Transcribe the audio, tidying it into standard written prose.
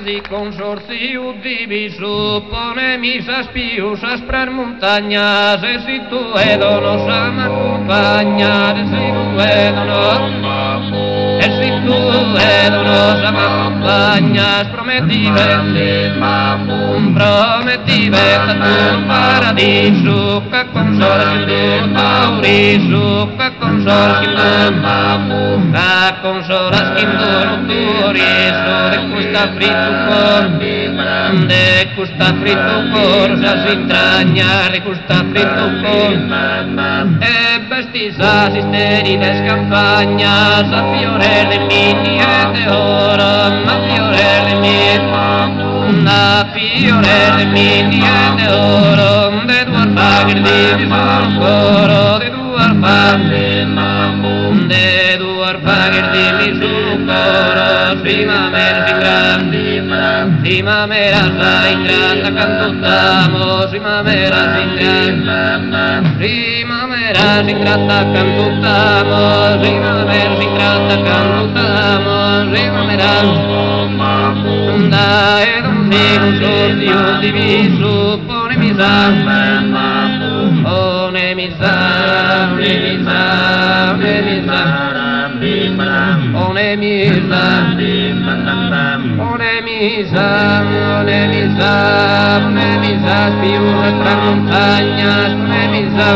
di consorcio diviso, pone misas piusas per montagnas, e si tu edono s'accompagna, e si tu edono, e si tu edono s'accompagnas, promettive tu paradiso, che consorcio tu tauriso, che consorcio tu, che consorcio tu riso, de custa frito cor, sa s'intragna, de custa frito cor, e vestisas isterides campagnas, a fiore de mini e de oro, a fiore de mini, a fiore de mini e de oro, de duar pagir di sul coro, de duar pagir di sul coro, primavera si grandi. Primavera in grande cantutamo, primavera in grande, primavera in grande cantutamo, primavera in grande cantutamo, primavera dai un sordio diviso, pone misa, pone misa, pone misa, pone misa. One misa, spiusa tra montañas, one misa,